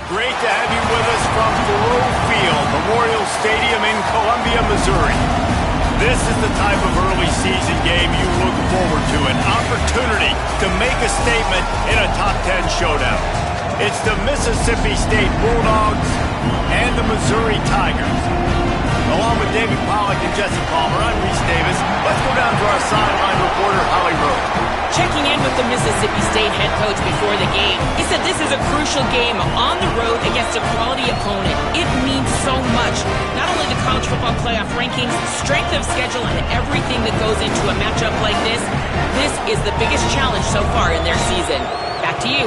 Great to have you with us from Thoreau Field, Memorial Stadium in Columbia, Missouri. This is the type of early season game you look forward to, an opportunity to make a statement in a top 10 showdown. It's the Mississippi State Bulldogs and the Missouri Tigers. Along with David Pollack and Jesse Palmer, I'm Reese Davis. Let's go down to our sideline reporter, Holly Rose. Checking in with the Mississippi State head coach before the game, he said this is a crucial game on the road against a quality opponent. It means so much. Not only the college football playoff rankings, strength of schedule, and everything that goes into a matchup like this. This is the biggest challenge so far in their season. Back to you.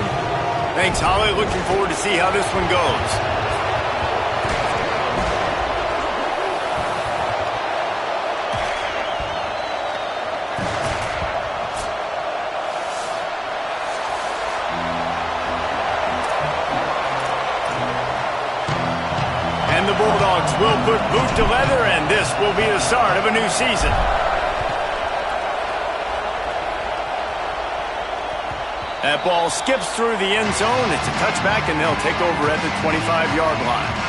Thanks, Holly. Looking forward to see how this one goes. And the Bulldogs will put boot to leather, and this will be the start of a new season. That ball skips through the end zone. It's a touchback, and they'll take over at the 25-yard line.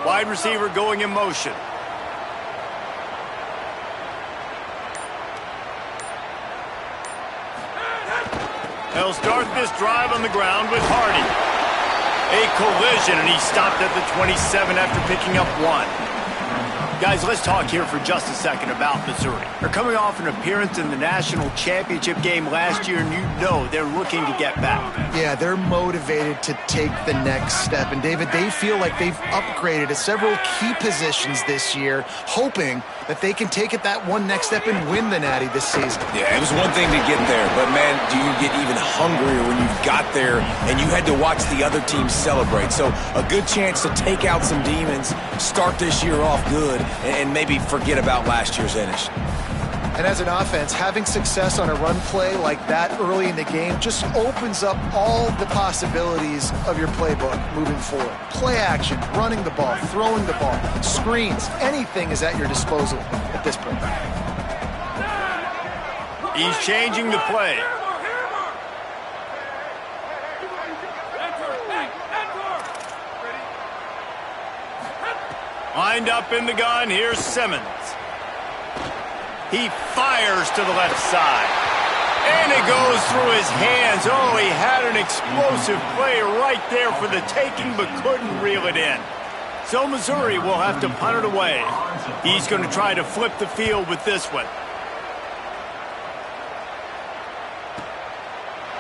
Wide receiver going in motion. They'll start this drive on the ground with Hardy. A collision, and he stopped at the 27 after picking up one. Guys, let's talk here for just a second about Missouri. They're coming off an appearance in the national championship game last year, and you know they're looking to get back. Yeah, they're motivated to take the next step. And, David, they feel like they've upgraded to several key positions this year, hoping that they can take it that one next step and win the Natty this season. Yeah, it was one thing to get there, but, man, do you get even hungrier when you've got there and you had to watch the other team celebrate. So a good chance to take out some demons, start this year off good, and maybe forget about last year's finish. And as an offense, having success on a run play like that early in the game just opens up all the possibilities of your playbook moving forward. Play action, running the ball, throwing the ball, screens, anything is at your disposal at this point. He's changing the play. Lined up in the gun, here's Simmons. He fires to the left side. And it goes through his hands. Oh, he had an explosive play right there for the taking, but couldn't reel it in. So Missouri will have to punt it away. He's going to try to flip the field with this one.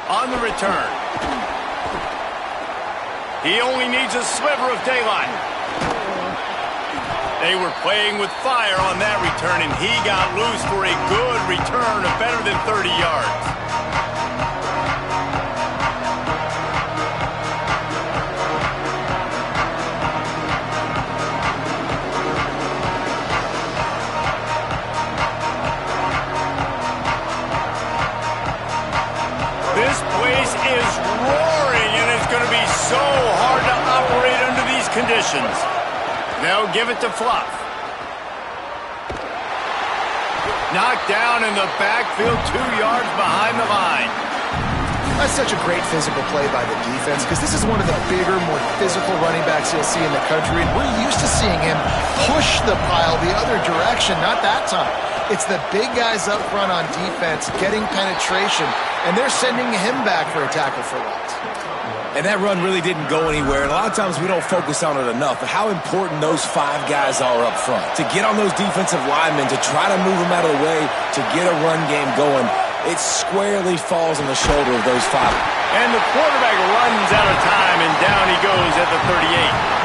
On the return. He only needs a sliver of daylight. They were playing with fire on that return, and he got loose for a good return of better than 30 yards. This place is roaring, and it's going to be so hard to operate under these conditions. They'll give it to Fluff. Knocked down in the backfield, 2 yards behind the line. That's such a great physical play by the defense because this is one of the bigger, more physical running backs you'll see in the country, and we're used to seeing him push the pile the other direction, not that time. It's the big guys up front on defense getting penetration, and they're sending him back for a tackle for loss. And that run really didn't go anywhere. And a lot of times we don't focus on it enough, but how important those 5 guys are up front. To get on those defensive linemen, to try to move them out of the way, to get a run game going, it squarely falls on the shoulder of those 5. And the quarterback runs out of time, and down he goes at the 38.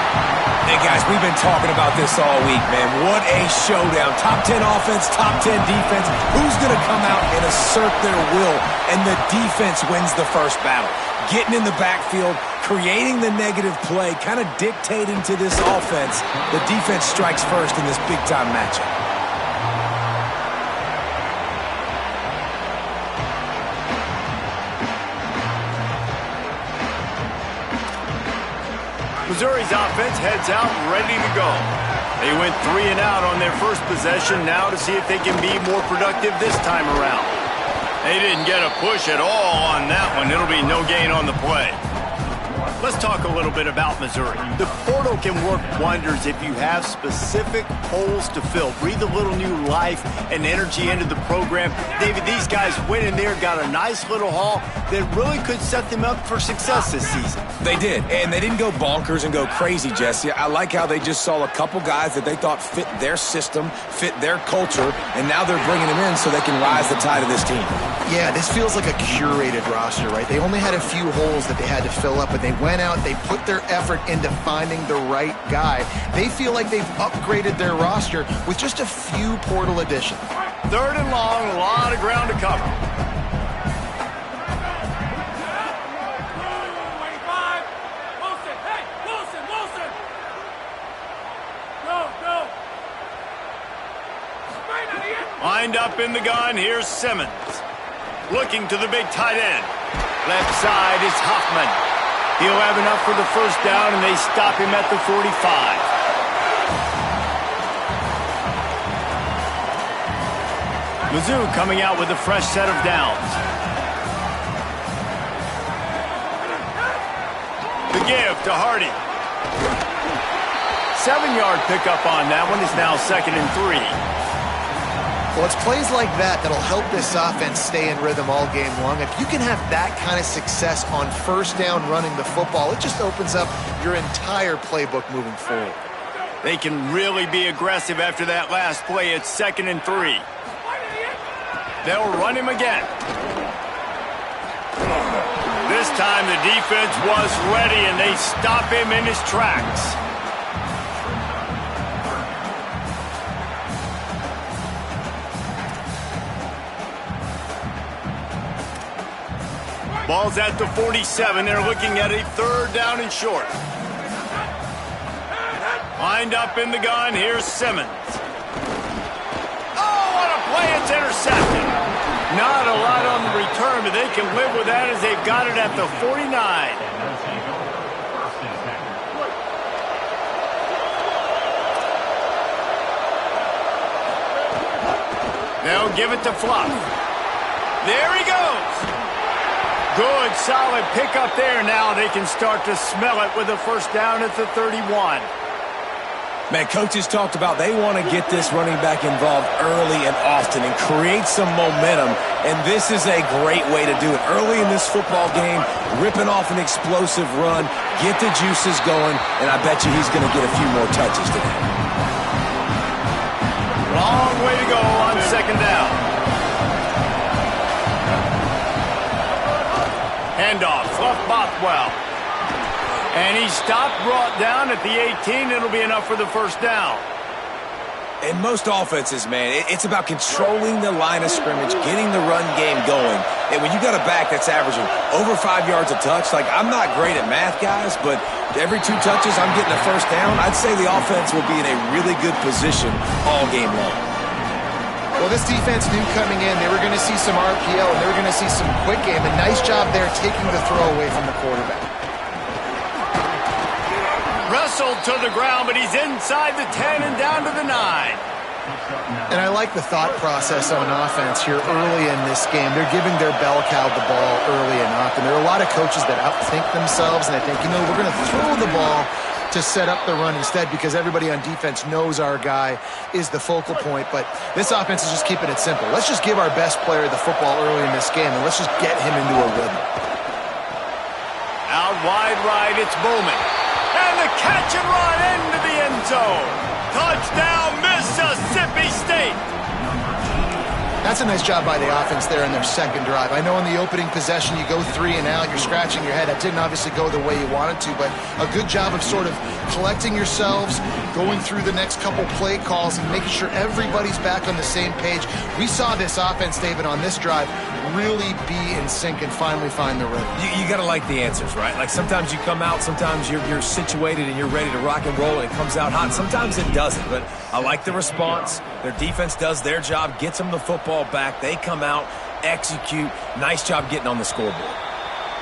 Hey, guys, we've been talking about this all week, man. What a showdown. Top 10 offense, top 10 defense. Who's going to come out and assert their will? And the defense wins the first battle. Getting in the backfield, creating the negative play, kind of dictating to this offense. The defense strikes first in this big-time matchup. Missouri's offense heads out ready to go. They went 3 and out on their first possession, now to see if they can be more productive this time around. They didn't get a push at all on that one. It'll be no gain on the play. Let's talk a little bit about Missouri. The portal can work wonders if you have specific holes to fill. Breathe a little new life and energy into the program. David, these guys went in there, got a nice little haul that really could set them up for success this season. They did, and they didn't go bonkers and go crazy, Jesse. I like how they just saw a couple guys that they thought fit their system, fit their culture, and now they're bringing them in so they can rise the tide of this team. Yeah, this feels like a curated roster, right? They only had a few holes that they had to fill up, and they went out, they put their effort into finding the right guy. They feel like they've upgraded their roster with just a few portal additions. 3rd and long, a lot of ground to cover. Lined up in the gun, here's Simmons. Looking to the big tight end. Left side is Hoffman. He'll have enough for the first down, and they stop him at the 45. Mizzou coming out with a fresh set of downs. The give to Hardy. 7-yard pickup on that one. Is now 2nd and 3. Well, it's plays like that that'll help this offense stay in rhythm all game long. If you can have that kind of success on first down running the football, it just opens up your entire playbook moving forward. They can really be aggressive after that last play. It's 2nd and 3. They'll run him again. This time the defense was ready, and they stop him in his tracks. Ball's at the 47. They're looking at a 3rd down and short. Lined up in the gun. Here's Simmons. Oh, what a play. It's intercepted. Not a lot on the return, but they can live with that as they've got it at the 49. They'll give it to Fluff. There he goes. Good, solid pickup there. Now they can start to smell it with a first down at the 31. Man, coaches talked about they want to get this running back involved early and often and create some momentum, and this is a great way to do it. Early in this football game, ripping off an explosive run, get the juices going, and I bet you he's going to get a few more touches today. Long way to go on 2nd down. Handoff, Fluff Bothwell. And he stopped, brought down at the 18. It'll be enough for the first down. In most offenses, man, it's about controlling the line of scrimmage, getting the run game going. And when you got a back that's averaging over 5 yards a touch, like, I'm not great at math, guys, but every 2 touches I'm getting a first down, I'd say the offense will be in a really good position all game long. Well, this defense knew coming in they were going to see some RPO, and they were going to see some quick game. A nice job there taking the throw away from the quarterback. Wrestled to the ground, but he's inside the 10 and down to the 9. And I like the thought process on offense here early in this game. They're giving their bell cow the ball early and often. There are a lot of coaches that outthink themselves, and I think, we're going to throw the ball to set up the run instead because everybody on defense knows our guy is the focal point. But this offense is just keeping it simple. Let's just give our best player the football early in this game, and let's just get him into a rhythm. Out wide right, it's Bowman. And the catch and run into the end zone. Touchdown, Mississippi State. That's a nice job by the offense there in their second drive. I know in the opening possession you go 3 and out, you're scratching your head. That didn't obviously go the way you wanted to, but a good job of sort of collecting yourselves, going through the next couple play calls and making sure everybody's back on the same page. We saw this offense, David, on this drive really be in sync and finally find the rhythm. You got to like the answers, right? Like sometimes you come out, sometimes you're situated and you're ready to rock and roll and it comes out hot. Sometimes it doesn't, but I like the response. Their defense does their job, gets them the football back. They come out, execute. Nice job getting on the scoreboard.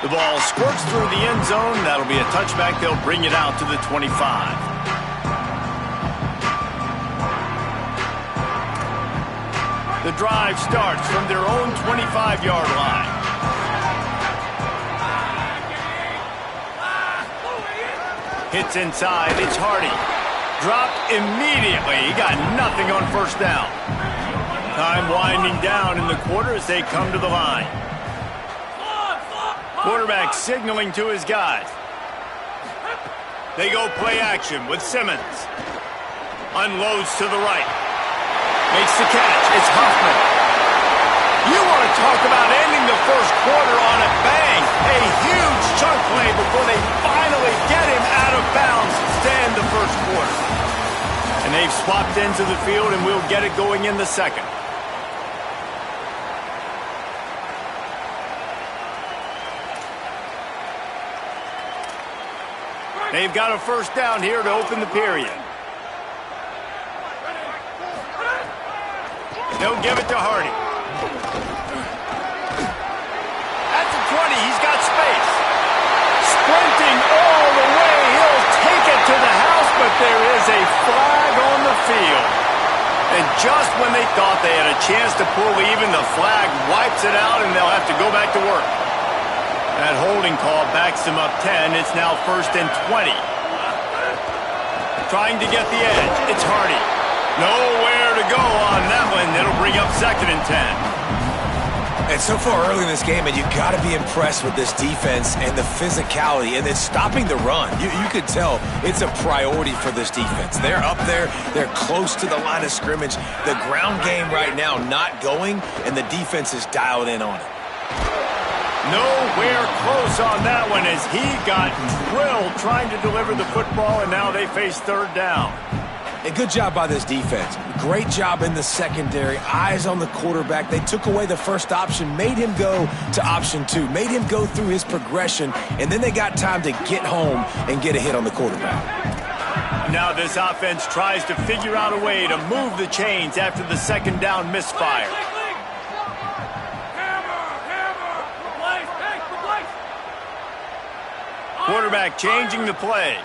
The ball squirts through the end zone. That'll be a touchback. They'll bring it out to the 25. The drive starts from their own 25-yard line. Hits inside. It's Hardy. Dropped immediately. He got nothing on first down. Time winding down in the quarter as they come to the line. Quarterback signaling to his guys. They go play action with Simmons. Unloads to the right. Makes the catch. It's Huffman. You want to talk about ending the first quarter on a bang. A huge chunk play before they finally get him out of bounds to end the first quarter. And they've swapped ends of the field, and we'll get it going in the second. They've got a first down here to open the period. They'll give it to Hardy. At the 20, he's got space. Sprinting all the way. He'll take it to the house, but there is a flag on the field. And just when they thought they had a chance to pull even, the flag wipes it out, and they'll have to go back to work. That holding call backs them up 10. It's now 1st and 20. Trying to get the edge. It's Hardy. Nowhere to go on that one. It'll bring up 2nd and 10. And so far early in this game, and you got to be impressed with this defense and the physicality and then stopping the run. You could tell it's a priority for this defense. They're up there. They're close to the line of scrimmage. The ground game right now not going, and the defense is dialed in on it. Nowhere close on that one as he got drilled trying to deliver the football, and now they face 3rd down. A good job by this defense. Great job in the secondary. Eyes on the quarterback. They took away the first option, made him go to option 2, made him go through his progression, and then they got time to get home and get a hit on the quarterback. Now this offense tries to figure out a way to move the chains after the 2nd down misfire. Quarterback changing the play.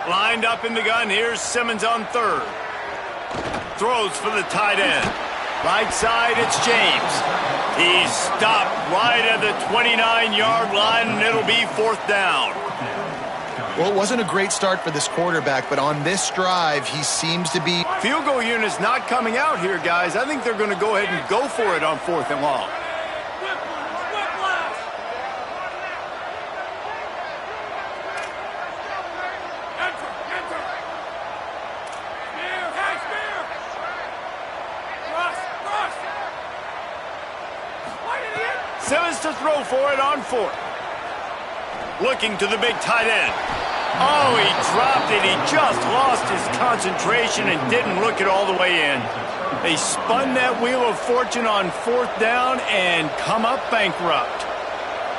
Lined up in the gun. Here's Simmons on 3rd. Throws for the tight end. Right side, it's James. He's stopped right at the 29-yard line, and it'll be 4th down. Well, it wasn't a great start for this quarterback, but on this drive, he seems to be... Field goal unit's not coming out here, guys. I think they're going to go ahead and go for it on 4th and long. Simmons to throw for it on 4th. Looking to the big tight end. Oh, he dropped it. He just lost his concentration and didn't look it all the way in. They spun that wheel of fortune on 4th down and come up bankrupt.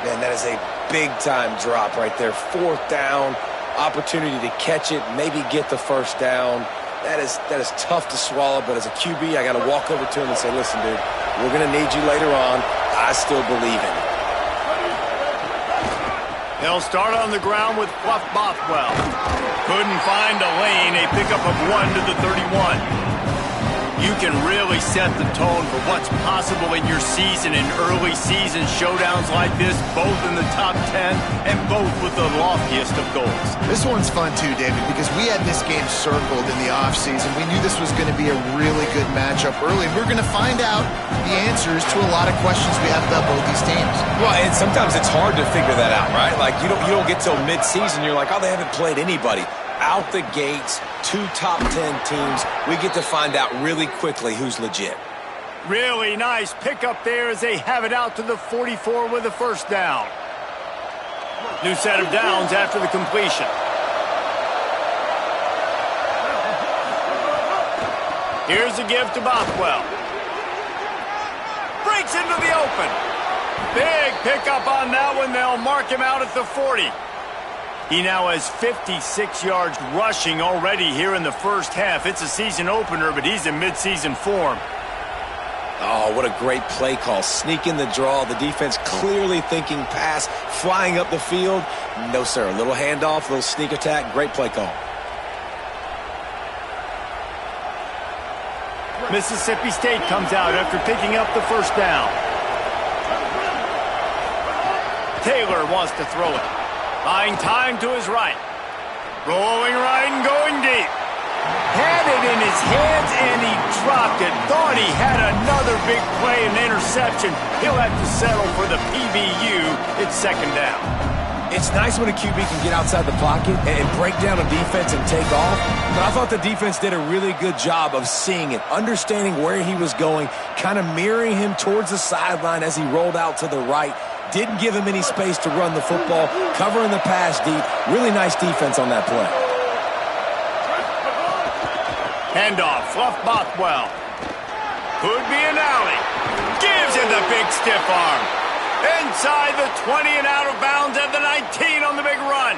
Man, that is a big-time drop right there. 4th down, opportunity to catch it, maybe get the first down. That is tough to swallow, but as a QB, I got to walk over to him and say, listen, dude, we're going to need you later on. I still believe in it. They'll start on the ground with Fluff Bothwell. Couldn't find a lane. A pickup of 1 to the 31. You can really set the tone for what's possible in your season in early season showdowns like this, both in the top 10 and both with the loftiest of goals. This one's fun too, David, because we had this game circled in the offseason. We knew this was going to be a really good matchup early. We're going to find out the answers to a lot of questions we have about both these teams. Well, and sometimes it's hard to figure that out, right? Like, you don't get till mid-season, you're like, oh, they haven't played anybody. Out the gates, 2 top 10 teams, we get to find out really quickly who's legit. Really nice pickup there as they have it out to the 44 with a first down. New set of downs after the completion. Here's a give to Bothwell. Breaks into the open. Big pickup on that one. They'll mark him out at the 40. He now has 56 yards rushing already here in the first half. It's a season opener, but he's in midseason form. Oh, what a great play call. Sneaking the draw. The defense clearly thinking pass, flying up the field. No, sir. A little handoff, a little sneak attack. Great play call. Mississippi State comes out after picking up the first down. Taylor wants to throw it. Buying time to his right. Rolling right and going deep. Had it in his hands and he dropped it. Thought he had another big play and interception. He'll have to settle for the PBU. It's second down. It's nice when a QB can get outside the pocket and break down a defense and take off. But I thought the defense did a really good job of seeing it, understanding where he was going, kind of mirroring him towards the sideline as he rolled out to the right. Didn't give him any space to run the football, covering the pass deep. Really nice defense on that play. Handoff, Fluff Bothwell. Could be an alley. Gives him the big stiff arm. Inside the 20 and out of bounds at the 19 on the big run.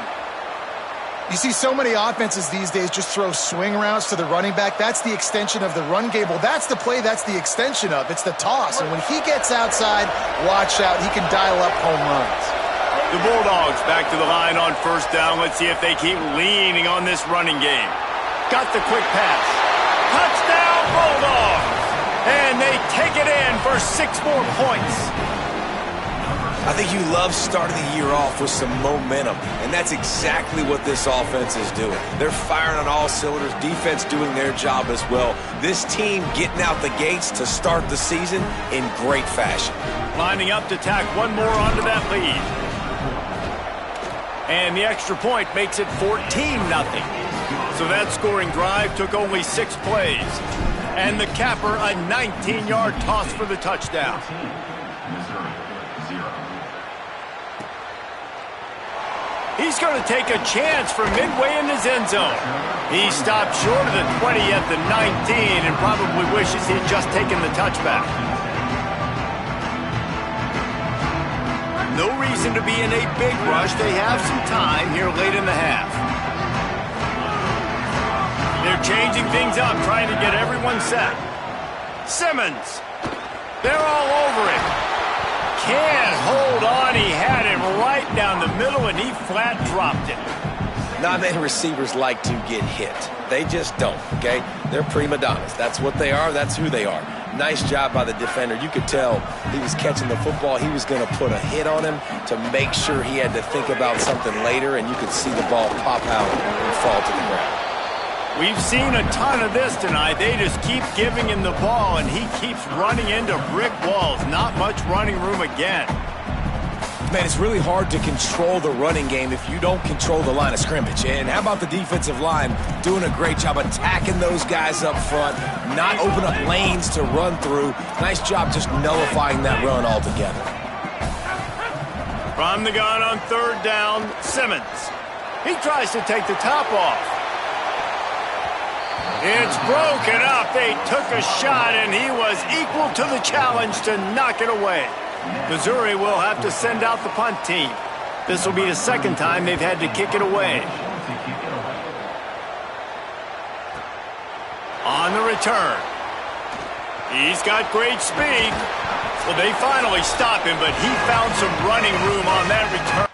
You see so many offenses these days just throw swing routes to the running back. That's the extension of the run game. Well, that's the play that's the extension of. It's the toss. And when he gets outside, watch out. He can dial up home runs. The Bulldogs back to the line on first down. Let's see if they keep leaning on this running game. Got the quick pass. Touchdown, Bulldogs! And they take it in for 6 more points. I think you love starting the year off with some momentum, and that's exactly what this offense is doing. They're firing on all cylinders, defense doing their job as well. This team getting out the gates to start the season in great fashion. Lining up to tack one more onto that lead. And the extra point makes it 14-0. So that scoring drive took only 6 plays. And the capper, a 19-yard toss for the touchdown. He's going to take a chance from midway in his end zone. He stopped short of the 20 at the 19 and probably wishes he had just taken the touchback. No reason to be in a big rush. They have some time here late in the half. They're changing things up, trying to get everyone set. Simmons. They're all over it. Can't hold on. He had him right down the middle, and he flat dropped it. Not many receivers like to get hit. They just don't, okay? They're prima donnas. That's what they are. That's who they are. Nice job by the defender. You could tell he was catching the football. He was going to put a hit on him to make sure he had to think about something later, and you could see the ball pop out and fall to the ground. We've seen a ton of this tonight. They just keep giving him the ball, and he keeps running into brick walls. Not much running room again. Man, it's really hard to control the running game if you don't control the line of scrimmage. And how about the defensive line doing a great job attacking those guys up front, not open up lanes to run through. Nice job just nullifying that run altogether. From the gun on third down, Simmons. He tries to take the top off. It's broken up. They took a shot, and he was equal to the challenge to knock it away. Missouri will have to send out the punt team. This will be the second time they've had to kick it away. On the return. He's got great speed. Well, they finally stop him, but he found some running room on that return.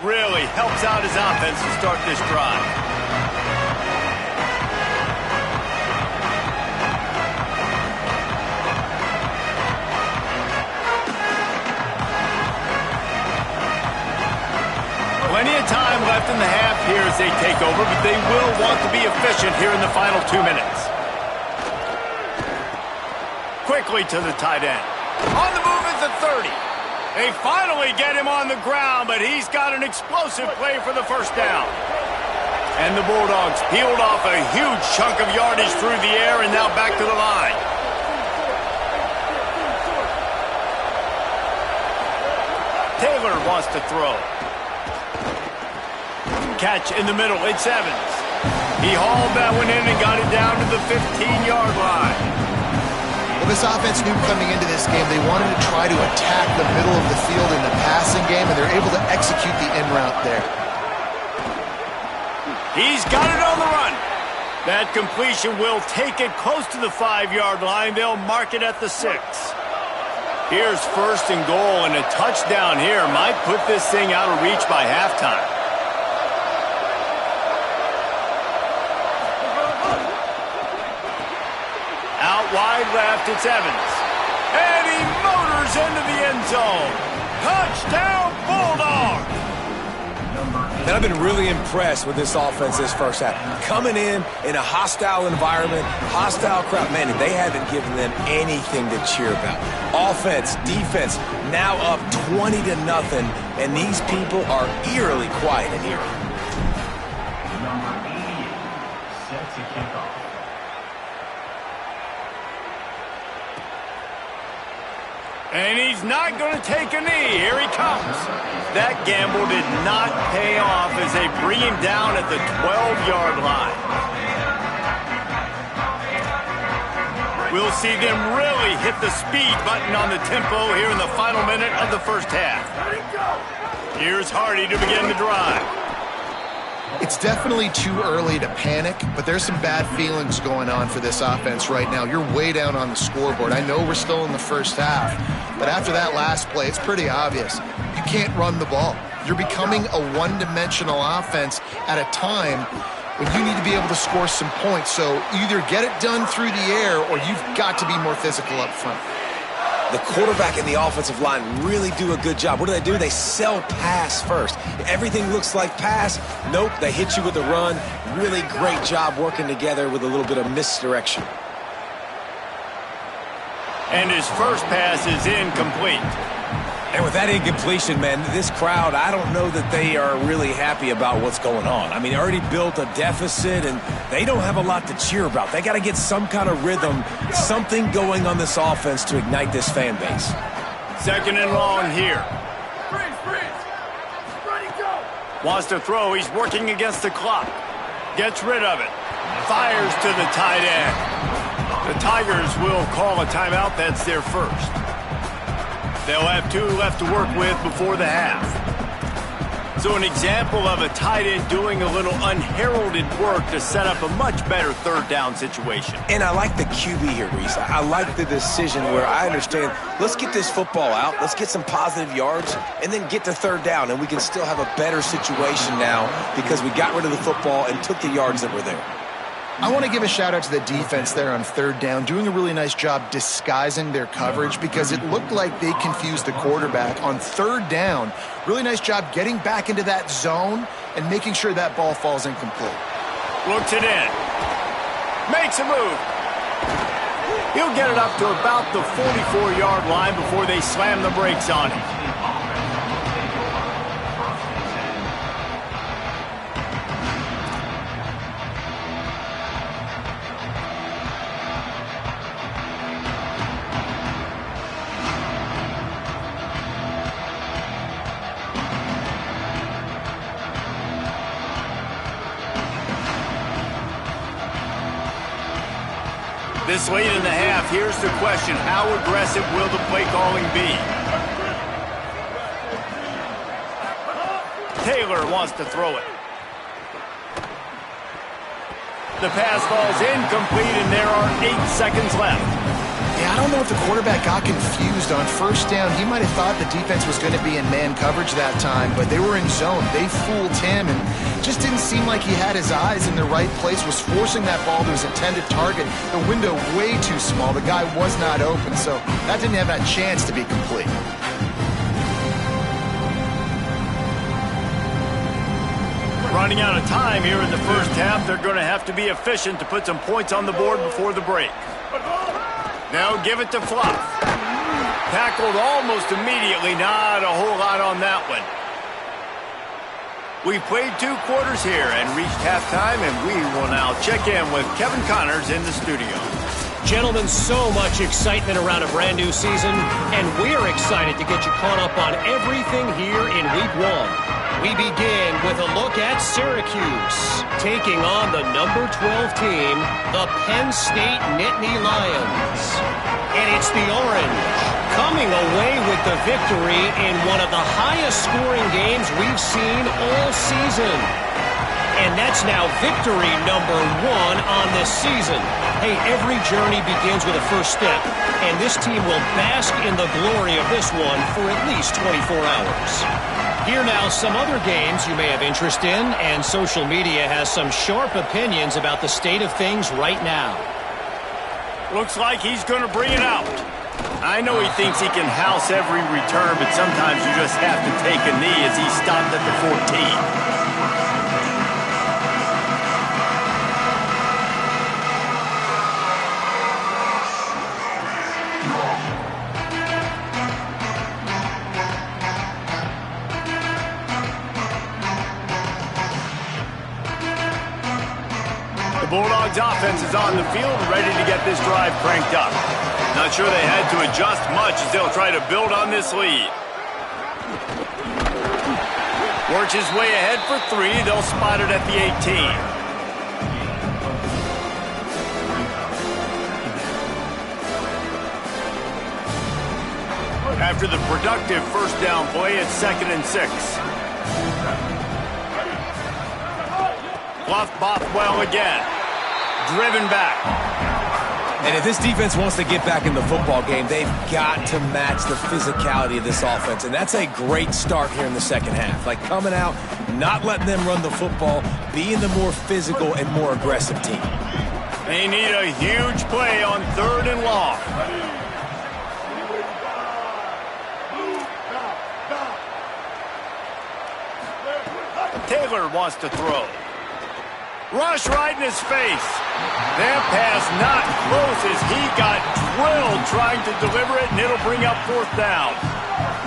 really helps out his offense to start this drive. Plenty of time left in the half here as they take over, but they will want to be efficient here in the final 2 minutes. Quickly to the tight end. On the move is the 30. They finally get him on the ground, but he's got an explosive play for the first down. And the Bulldogs peeled off a huge chunk of yardage through the air and now back to the line. Taylor wants to throw. Catch in the middle, it's Evans. He hauled that one in and got it down to the 15-yard line. Well, this offense knew coming into this game they wanted to try to attack the middle of the field in the passing game, and they're able to execute the in route there. He's got it on the run. That completion will take it close to the 5-yard line. They'll mark it at the 6. Here's first and goal, and a touchdown here might put this thing out of reach by halftime. Out wide left, it's Evans. And he motors into the end zone. Touchdown, Bulldogs! And I've been really impressed with this offense this first half. Coming in a hostile environment, hostile crowd, man, they haven't given them anything to cheer about. Offense, defense, now up 20-0, and these people are eerily quiet in here. Number 88, set to kick off. And he's not going to take a knee. Here he comes. That gamble did not pay off as they bring him down at the 12-yard line. We'll see them really hit the speed button on the tempo here in the final minute of the first half. Here's Hardy to begin the drive. It's definitely too early to panic, but there's some bad feelings going on for this offense right now. You're way down on the scoreboard. I know we're still in the first half, but after that last play, it's pretty obvious. You can't run the ball. You're becoming a one-dimensional offense at a time when you need to be able to score some points. So either get it done through the air or you've got to be more physical up front. The quarterback and the offensive line really do a good job. What do? They sell pass first. Everything looks like pass. Nope, they hit you with a run. Really great job working together with a little bit of misdirection. And his first pass is incomplete. And with that incompletion, man, this crowd, I don't know that they are really happy about what's going on. I mean, they already built a deficit, and they don't have a lot to cheer about. They got to get some kind of rhythm, something going on this offense to ignite this fan base. Second and long here. Wants to throw. He's working against the clock. Gets rid of it. Fires to the tight end. The Tigers will call a timeout. That's their first. They'll have 2 left to work with before the half. So an example of a tight end doing a little unheralded work to set up a much better third down situation. And I like the QB here, Reese. I like the decision where I understand, let's get this football out, let's get some positive yards, and then get to third down, and we can still have a better situation now because we got rid of the football and took the yards that were there. I want to give a shout out to the defense there on third down, doing a really nice job disguising their coverage because it looked like they confused the quarterback on third down. Really nice job getting back into that zone and making sure that ball falls incomplete. Looks it in. Makes a move. He'll get it up to about the 44-yard line before they slam the brakes on him. This late in the half, here's the question. How aggressive will the play calling be? Taylor wants to throw it. The pass falls incomplete, and there are 8 seconds left. Yeah, I don't know if the quarterback got confused on first down. He might have thought the defense was going to be in man coverage that time, but they were in zone. They fooled him and just didn't seem like he had his eyes in the right place, was forcing that ball to his intended target. The window way too small. The guy was not open, so that didn't have that chance to be complete. Running out of time here in the first half. They're going to have to be efficient to put some points on the board before the break. Now give it to Fluff. Tackled almost immediately. Not a whole lot on that one. We've played 2 quarters here and reached halftime, and we will now check in with Kevin Connors in the studio. Gentlemen, so much excitement around a brand new season, and we're excited to get you caught up on everything here in Week 1. We begin with a look at Syracuse, taking on the number 12 team, the Penn State Nittany Lions. And it's the Orange coming away with the victory in one of the highest scoring games we've seen all season. And that's now victory number 1 on this season. Hey, every journey begins with a first step, and this team will bask in the glory of this one for at least 24 hours. Here now, some other games you may have interest in, and social media has some sharp opinions about the state of things right now. Looks like he's going to bring it out. I know he thinks he can house every return, but sometimes you just have to take a knee as he stopped at the 14. Bulldogs offense is on the field, ready to get this drive cranked up. Not sure they had to adjust much as they'll try to build on this lead. Works his way ahead for 3. They'll spot it at the 18. After the productive first down play, it's 2nd and 6. Bluff Bothwell again. Driven back. And if this defense wants to get back in the football game, they've got to match the physicality of this offense. And that's a great start here in the second half. Like coming out, not letting them run the football, being the more physical and more aggressive team. They need a huge play on 3rd and long. Taylor wants to throw. Rush right in his face. That pass not close as he got drilled trying to deliver it, and it'll bring up 4th down.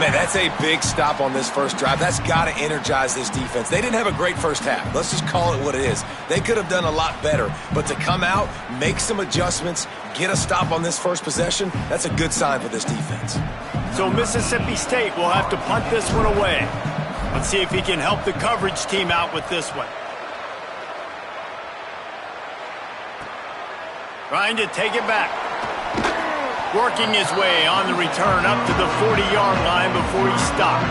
Man, that's a big stop on this first drive. That's got to energize this defense. They didn't have a great first half. Let's just call it what it is. They could have done a lot better, but to come out, make some adjustments, get a stop on this first possession, that's a good sign for this defense. So Mississippi State will have to punt this one away. Let's see if he can help the coverage team out with this one. Trying to take it back. Working his way on the return up to the 40-yard line before he stopped.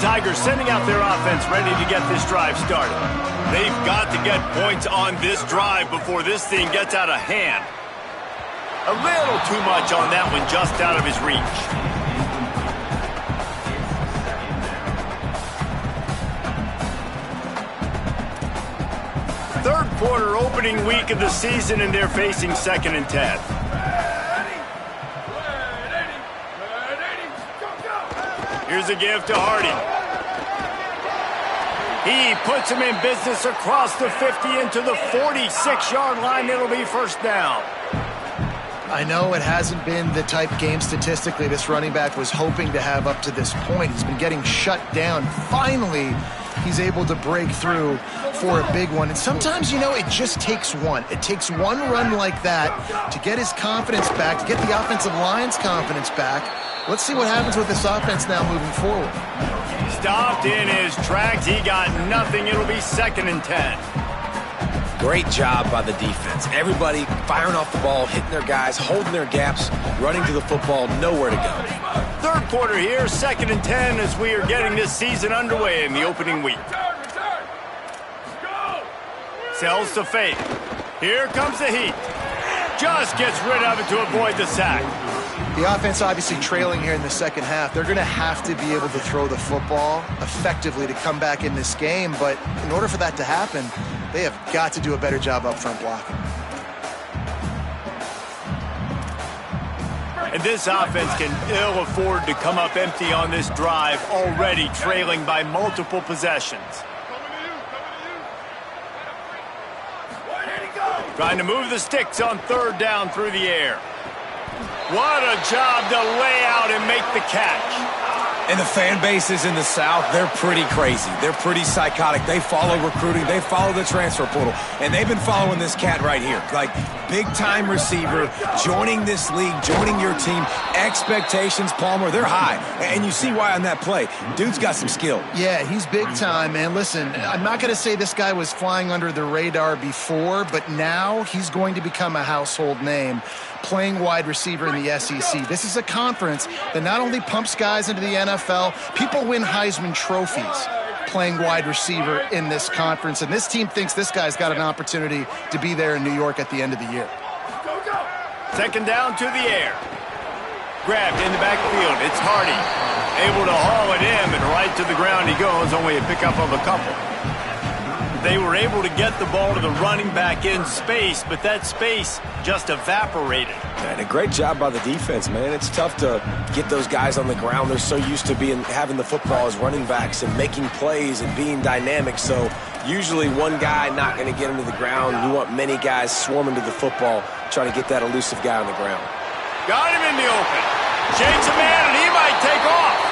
Tigers sending out their offense ready to get this drive started. They've got to get points on this drive before this thing gets out of hand. A little too much on that one, just out of his reach. Third quarter, opening week of the season, and they're facing 2nd and 10. Here's a give to Hardy. He puts him in business across the 50 into the 46-yard line. It'll be 1st down. I know it hasn't been the type game statistically this running back was hoping to have up to this point. He's been getting shut down. Finally, he's able to break through for a big one. And sometimes, you know, it just takes one. It takes one run like that to get his confidence back, to get the offensive line's confidence back. Let's see what happens with this offense now moving forward. Stopped in his tracks. He got nothing. It'll be 2nd and 10. Great job by the defense. Everybody firing off the ball, hitting their guys, holding their gaps, running to the football, nowhere to go. third quarter here, 2nd and 10 as we are getting this season underway in the opening week. Sells to fake. Here comes the heat. Just gets rid of it to avoid the sack. The offense obviously trailing here in the second half. They're going to have to be able to throw the football effectively to come back in this game, but in order for that to happen, they have got to do a better job up front blocking. And this offense can ill afford to come up empty on this drive, already trailing by multiple possessions. Trying to move the sticks on 3rd down through the air. What a job to lay out and make the catch. And the fan bases in the South, they're pretty crazy. They're pretty psychotic. They follow recruiting. They follow the transfer portal. And they've been following this cat right here. Like, big-time receiver, joining this league, joining your team. Expectations, Palmer, they're high. And you see why on that play. Dude's got some skill. Yeah, he's big time, man. Listen, I'm not going to say this guy was flying under the radar before, but now he's going to become a household name playing wide receiver in the SEC. This is a conference that not only pumps guys into the NFL, people win Heisman trophies playing wide receiver in this conference, and this team thinks this guy's got an opportunity to be there in New York at the end of the year. 2nd down to the air. Grabbed in the backfield. It's Hardy. Able to haul it in, and right to the ground he goes, only a pickup of a couple. They were able to get the ball to the running back in space, but that space just evaporated. And a great job by the defense, man. It's tough to get those guys on the ground. They're so used to having the football as running backs and making plays and being dynamic. So usually one guy not going to get him to the ground. You want many guys swarming to the football, trying to get that elusive guy on the ground. Got him in the open. Shakes a man, and he might take off.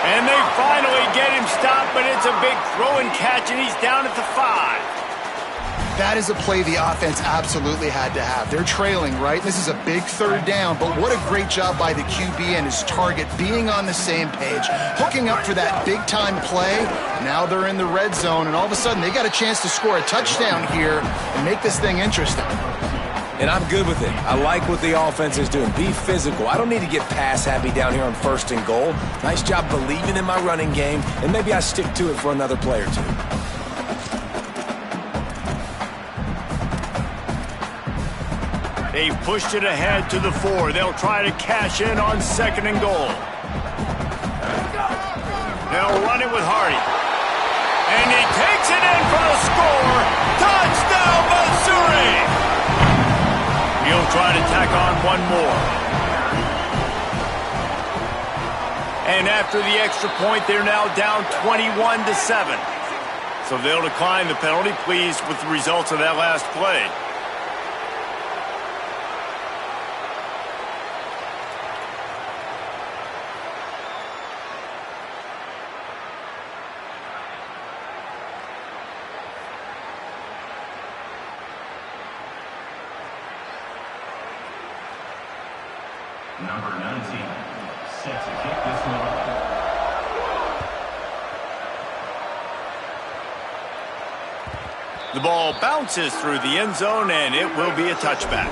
And they finally get him stopped, but it's a big throw and catch, and he's down at the 5. That is a play the offense absolutely had to have. They're trailing, right? This is a big 3rd down, but what a great job by the QB and his target being on the same page, hooking up for that big-time play. Now they're in the red zone, and all of a sudden they got a chance to score a touchdown here and make this thing interesting. And I'm good with it. I like what the offense is doing. Be physical. I don't need to get pass happy down here on 1st and goal. Nice job believing in my running game, and maybe I stick to it for another play or two. They've pushed it ahead to the 4. They'll try to cash in on 2nd and goal. They'll run it with Hardy. And he takes it in for the score. Touchdown, Missouri! He'll try to tack on one more. And after the extra point, they're now down 21-7. So they'll decline the penalty, pleased with the results of that last play. Number 19, set to kick this one off. The ball bounces through the end zone, and it will be a touchback.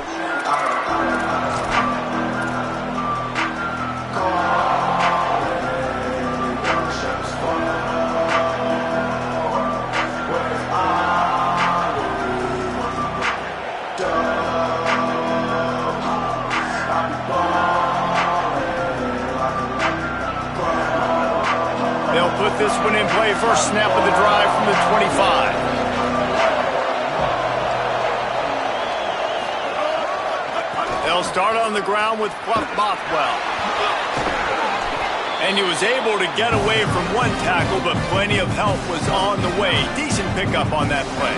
They'll put this one in play, first snap of the drive from the 25. They'll start on the ground with Fluff Bothwell. And he was able to get away from one tackle, but plenty of help was on the way. Decent pickup on that play.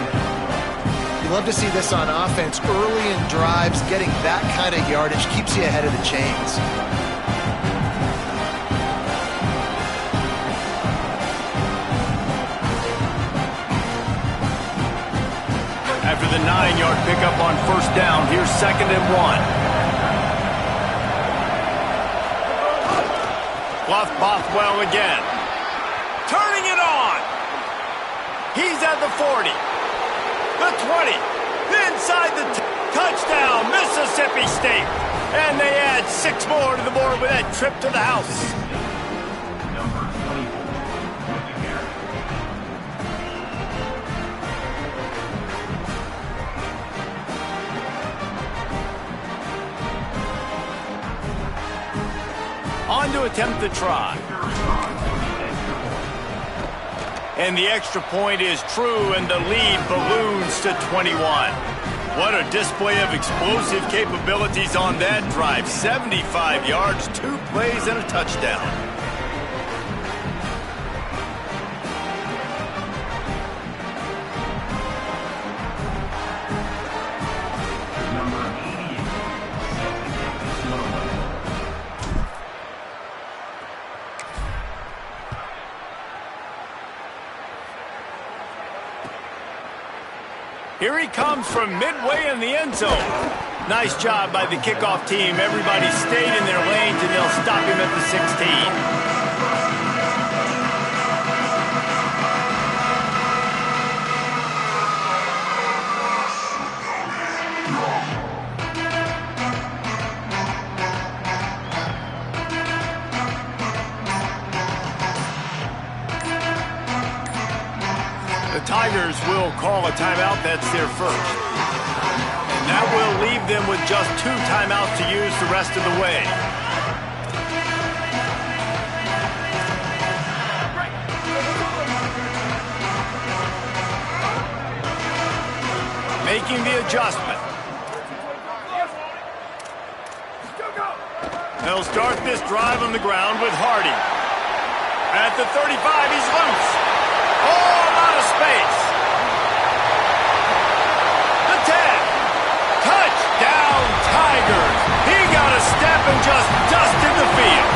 You love to see this on offense. Early in drives, getting that kind of yardage keeps you ahead of the chains. After the 9-yard pickup on first down, here's 2nd and 1. Bluff Bothwell again. Turning it on. He's at the 40. The 20. Inside the touchdown, Mississippi State. And they add 6 more to the board with that trip to the house. Number 24 with the carry. On to attempt the try. And the extra point is true, and the lead balloons to 21. What a display of explosive capabilities on that drive. 75 yards, 2 plays, and a touchdown. Number 88 set to kick this one away. Here he comes from midway in the end zone. Nice job by the kickoff team. Everybody stayed in their lanes, and they'll stop him at the 16. The Tigers will call a timeout. That's their first. And that will leave them with just 2 timeouts to use the rest of the way. Making the adjustment. They'll start this drive on the ground with Hardy. At the 35, he's loose. Oh, a lot of space. The 10. Touchdown, Tigers. He got a step and just dusted the field.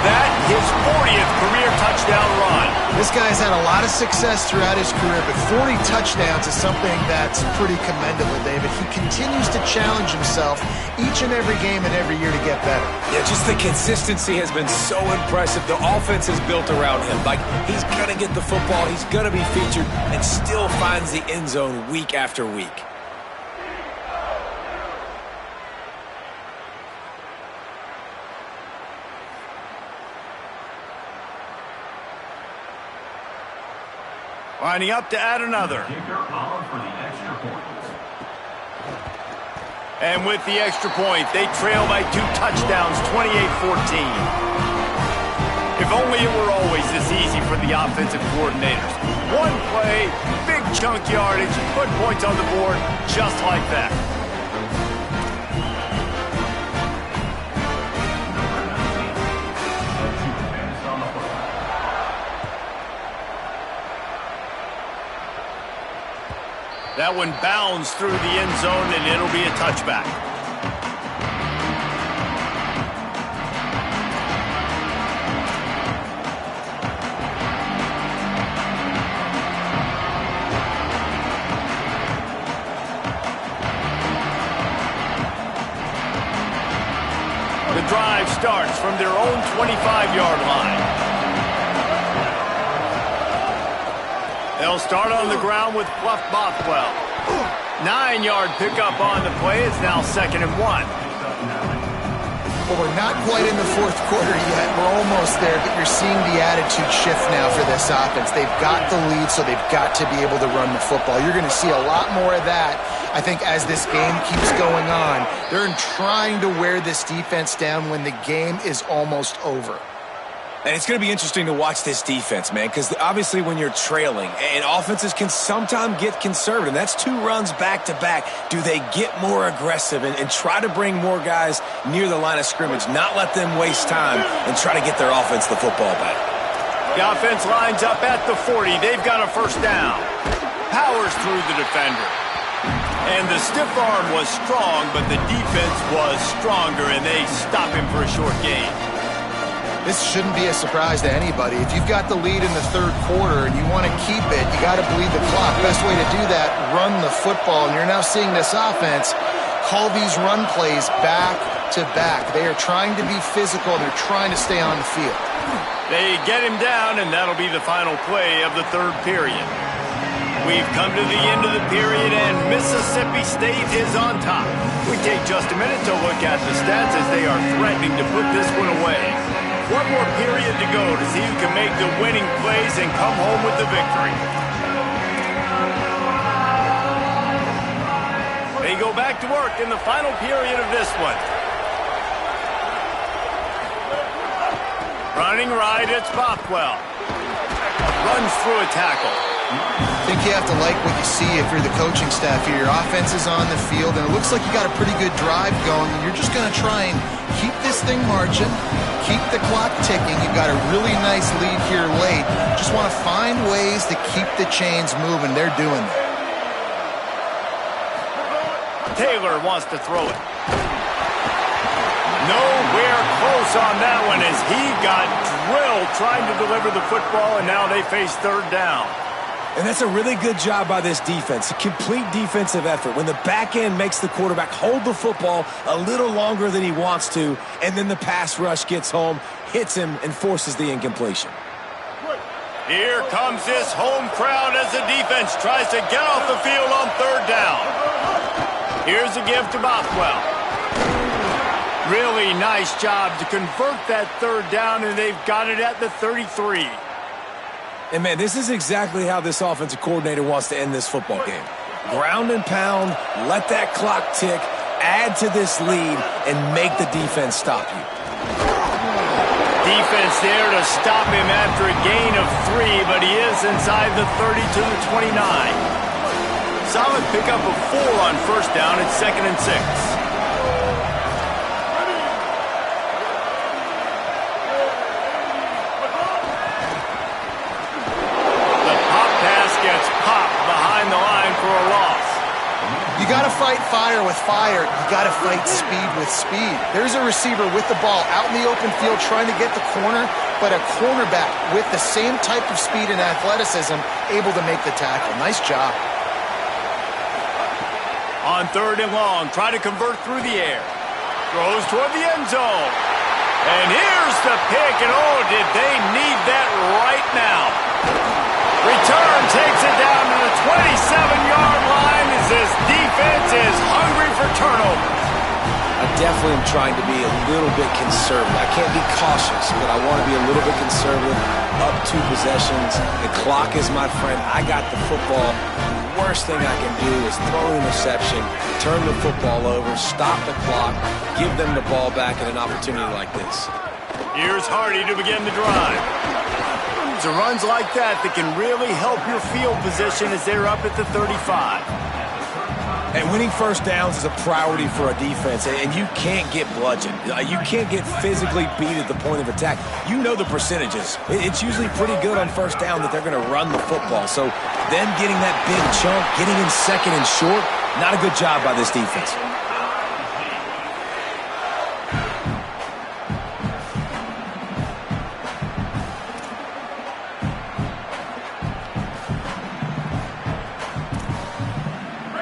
That his 40th career touchdown run. This guy's had a lot of success throughout his career, but 40 touchdowns is something that's pretty commendable, David. He continues to challenge himself each and every game and every year to get better. Yeah, just the consistency has been so impressive. The offense is built around him. Like, he's going to get the football, he's going to be featured, and still finds the end zone week after week. Lining up to add another. Kicker on for the extra point. And with the extra point, they trail by 2 touchdowns, 28-14. If only it were always this easy for the offensive coordinators. One play, big chunk yardage, put points on the board just like that. That one bounds through the end zone, and it'll be a touchback. The drive starts from their own 25-yard line. They'll start on the ground with Fluff Bothwell. 9-yard pickup on the play. It's now 2nd and 1. Well, we're not quite in the 4th quarter yet. We're almost there, but you're seeing the attitude shift now for this offense. They've got the lead, so they've got to be able to run the football. You're going to see a lot more of that, I think, as this game keeps going on. They're trying to wear this defense down when the game is almost over. And it's going to be interesting to watch this defense, man, because obviously when you're trailing, and offenses can sometimes get conservative. That's 2 runs back-to-back. Do they get more aggressive and try to bring more guys near the line of scrimmage, not let them waste time, and try to get their offense the football back? The offense lines up at the 40. They've got a first down. Powers through the defender. And the stiff arm was strong, but the defense was stronger, and they stop him for a short gain. This shouldn't be a surprise to anybody. If you've got the lead in the 3rd quarter and you want to keep it, you got to bleed the clock. Best way to do that, run the football. And you're now seeing this offense call these run plays back to back. They are trying to be physical. They're trying to stay on the field. They get him down, and that'll be the final play of the 3rd period. We've come to the end of the period, and Mississippi State is on top. We take just a minute to look at the stats as they are threatening to put this one away. One more period to go to see who can make the winning plays and come home with the victory. They go back to work in the final period of this one. Running right, it's Bothwell. Runs through a tackle. I think you have to like what you see if you're the coaching staff here. Your offense is on the field, and it looks like you got a pretty good drive going, and you're just going to try and keep this thing marching, keep the clock ticking. You've got a really nice lead here late. Just want to find ways to keep the chains moving. They're doing that. Taylor wants to throw it. Nowhere close on that one as he got drilled trying to deliver the football, and now they face third down. And that's a really good job by this defense, a complete defensive effort. When the back end makes the quarterback hold the football a little longer than he wants to, and then the pass rush gets home, hits him, and forces the incompletion. Here comes this home crowd as the defense tries to get off the field on third down. Here's a give to Bothwell. Really nice job to convert that third down, and they've got it at the 33. And, man, this is exactly how this offensive coordinator wants to end this football game. Ground and pound, let that clock tick, add to this lead, and make the defense stop you. Defense there to stop him after a gain of 3, but he is inside the 30 to the 29. Solid pickup of 4 on first down. It's 2nd and 6. Behind the line for a loss. You got to fight fire with fire. You got to fight speed with speed. There's a receiver with the ball out in the open field trying to get the corner, but a cornerback with the same type of speed and athleticism able to make the tackle. Nice job. On third and long, try to convert through the air. Throws toward the end zone. And here's the pick, and oh, did they need that right now. Return takes it down to the 27-yard line as this defense is hungry for turnovers. I definitely am trying to be a little bit conservative. I can't be cautious, but I want to be a little bit conservative. Up 2 possessions. The clock is my friend. I got the football. The worst thing I can do is throw an interception, turn the football over, stop the clock, give them the ball back at an opportunity like this. Here's Hardy to begin the drive. It's runs like that can really help your field position as they're up at the 35. And winning first downs is a priority for a defense, and you can't get bludgeoned. You can't get physically beat at the point of attack. You know the percentages. It's usually pretty good on first down that they're going to run the football. So them getting that big chunk, getting in second and short, not a good job by this defense.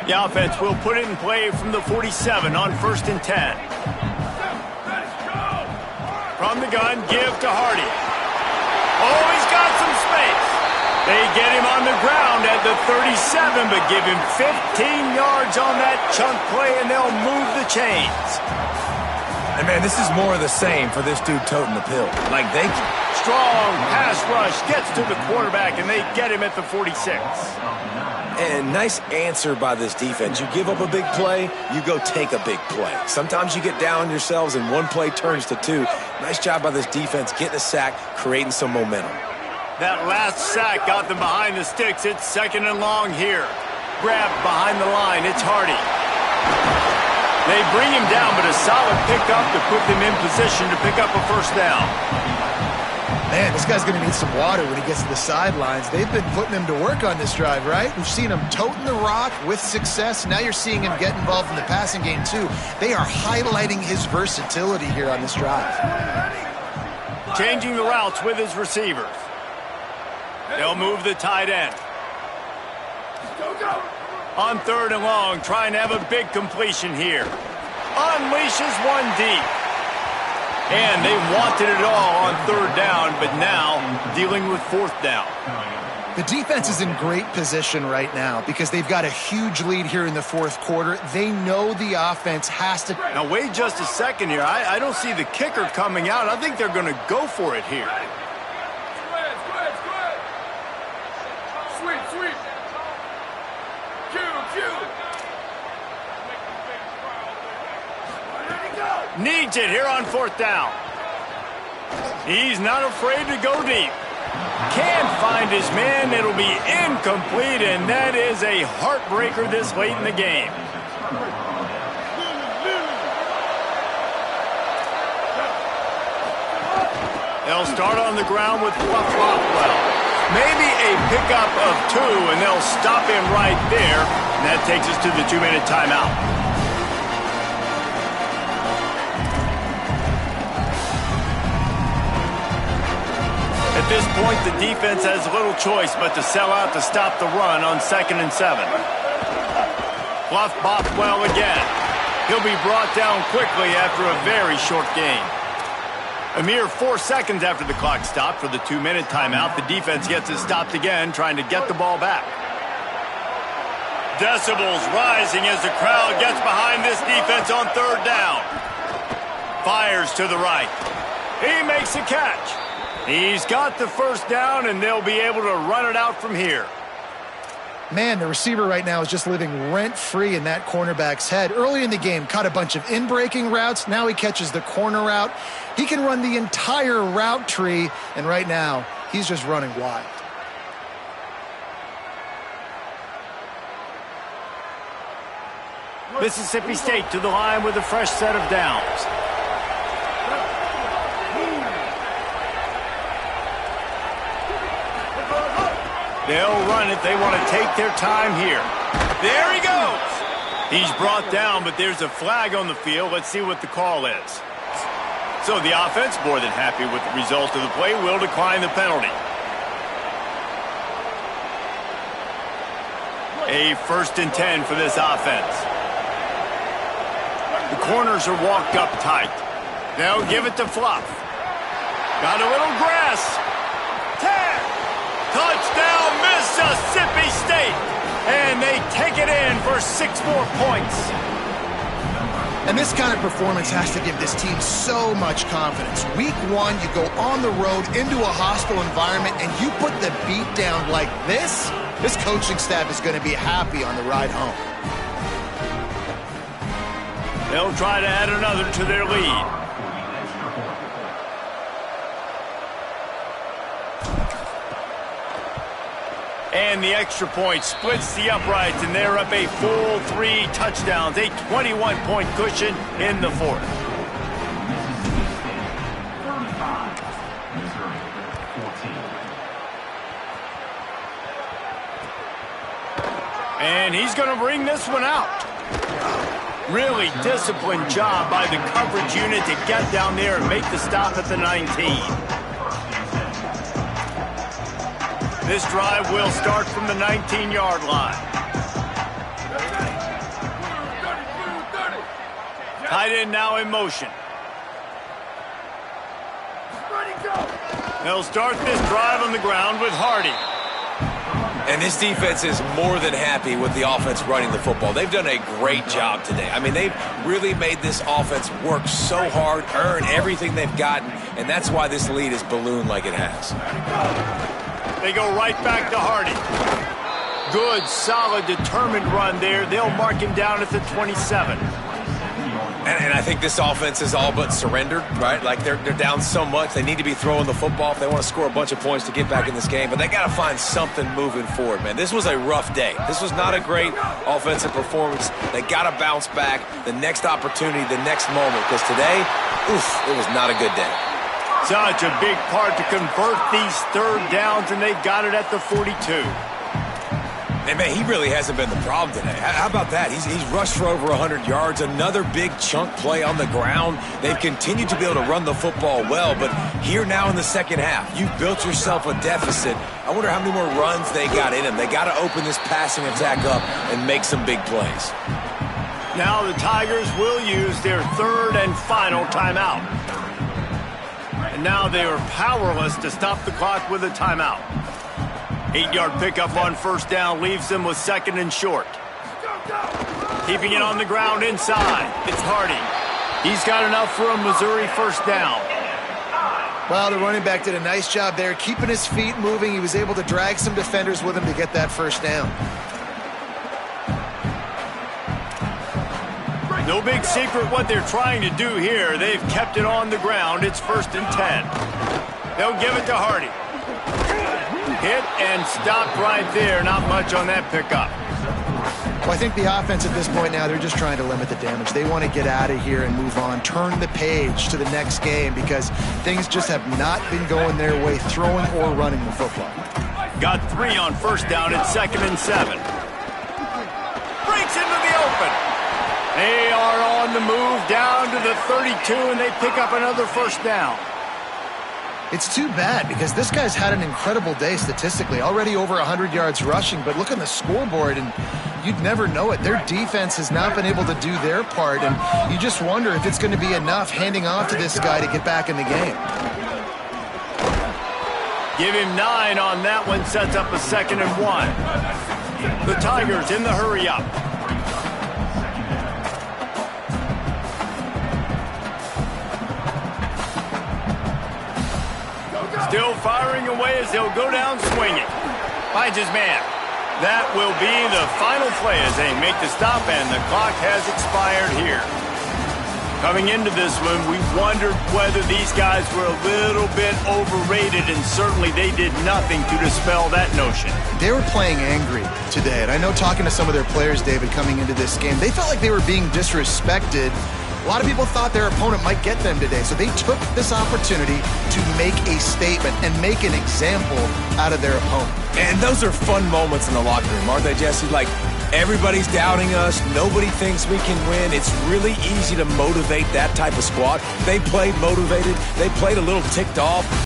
The offense will put it in play from the 47 on 1st and 10. From the gun, give to Hardy. Oh, he's got some space. They get him on the ground at the 37, but give him 15 yards on that chunk play, and they'll move the chains. And, man, this is more of the same for this dude toting the pill. Like, they... Strong pass rush gets to the quarterback, and they get him at the 46. And nice answer by this defense. You give up a big play, you go take a big play. Sometimes you get down yourselves and one play turns to 2. Nice job by this defense getting a sack, creating some momentum. That last sack got them behind the sticks. It's 2nd and long here. Grabbed behind the line. It's Hardy. They bring him down, but a solid pickup to put them in position to pick up a first down. Man, this guy's going to need some water when he gets to the sidelines. They've been putting him to work on this drive, right? We've seen him toting the rock with success. Now you're seeing him get involved in the passing game, too. They are highlighting his versatility here on this drive. Changing the routes with his receivers. They'll move the tight end. On 3rd and long, trying to have a big completion here. Unleashes one deep. And they wanted it all on 3rd down, but now dealing with 4th down. The defense is in great position right now because they've got a huge lead here in the fourth quarter. They know the offense has to... Now, wait just a second here. I don't see the kicker coming out. I think they're going to go for it here. Sweep. Needs it here on fourth down. He's not afraid to go deep. Can't find his man. It'll be incomplete, and that is a heartbreaker this late in the game. They'll start on the ground with Well, maybe a pickup of 2, and they'll stop him right there. And that takes us to the 2-minute timeout. At this point, the defense has little choice but to sell out to stop the run on 2nd and 7. Fluff Bothwell again. He'll be brought down quickly after a very short game. A mere 4 seconds after the clock stopped for the 2-minute timeout, the defense gets it stopped again, trying to get the ball back. Decibels rising as the crowd gets behind this defense on 3rd down. Fires to the right. He makes a catch. He's got the first down, and they'll be able to run it out from here. Man, the receiver right now is just living rent-free in that cornerback's head. Early in the game, caught a bunch of in-breaking routes. Now he catches the corner route. He can run the entire route tree, and right now, he's just running wild. Mississippi State to the line with a fresh set of downs. They'll run it. They want to take their time here. There he goes. He's brought down, but there's a flag on the field. Let's see what the call is. So the offense, more than happy with the result of the play, will decline the penalty. A 1st and 10 for this offense. The corners are walked up tight. They'll give it to Fluff. Got a little grass. Touchdown, Mississippi State! And they take it in for 6 more points. And this kind of performance has to give this team so much confidence. Week 1, you go on the road into a hostile environment, and you put the beat down like this, this coaching staff is going to be happy on the ride home. They'll try to add another to their lead. And the extra point splits the uprights, and they're up a full 3 touchdowns, a 21-point cushion in the 4th. And he's going to bring this one out. Really disciplined job by the coverage unit to get down there and make the stop at the 19. This drive will start from the 19-yard line. Tight end now in motion. They'll start this drive on the ground with Hardy. And this defense is more than happy with the offense running the football. They've done a great job today. I mean, they've really made this offense work so hard, earn everything they've gotten, and that's why this lead is ballooned like it has. They go right back to Hardy. Good, solid, determined run there. They'll mark him down at the 27. And I think this offense is all but surrendered, right? Like they're down so much. They need to be throwing the football if they want to score a bunch of points to get back in this game. But they got to find something moving forward, man. This was a rough day. This was not a great offensive performance. They got to bounce back. The next opportunity, the next moment. Because today, it was not a good day. Such a big part to convert these 3rd downs, and they got it at the 42. And, man, he really hasn't been the problem today. How about that? He's rushed for over 100 yards, another big chunk play on the ground. They've continued to be able to run the football well, but here now in the second half, you've built yourself a deficit. I wonder how many more runs they got in them. They got to open this passing attack up and make some big plays. Now the Tigers will use their 3rd and final timeout. And now they are powerless to stop the clock with a timeout. 8-yard pickup on first down leaves them with second and short. Keeping it on the ground inside. It's Hardy. He's got enough for a Missouri first down. Well, the running back did a nice job there, keeping his feet moving. He was able to drag some defenders with him to get that first down. No big secret what they're trying to do here. They've kept it on the ground. It's 1st and 10. They'll give it to Hardy. Hit and stopped right there. Not much on that pickup. Well, I think the offense at this point now, they're just trying to limit the damage. They want to get out of here and move on, turn the page to the next game because things just have not been going their way, throwing or running the football. Got 3 on first down. It's 2nd and 7. Breaks into the open. They are on the move down to the 32, and they pick up another first down. It's too bad because this guy's had an incredible day statistically, already over 100 yards rushing, but look on the scoreboard and you'd never know it. Their defense has not been able to do their part, and you just wonder if it's going to be enough handing off to this guy to get back in the game. Give him 9 on that one, sets up a 2nd and 1. The Tigers in the hurry up. Still firing away as they'll go down swinging. Finds his man. That will be the final play as they make the stop, and the clock has expired here. Coming into this one, we wondered whether these guys were a little bit overrated, and certainly they did nothing to dispel that notion. They were playing angry today, and I know talking to some of their players, David, coming into this game, they felt like they were being disrespected. A lot of people thought their opponent might get them today, so they took this opportunity to make a statement and make an example out of their opponent. And those are fun moments in the locker room, aren't they, Jesse? Like, everybody's doubting us. Nobody thinks we can win. It's really easy to motivate that type of squad. They played motivated. They played a little ticked off.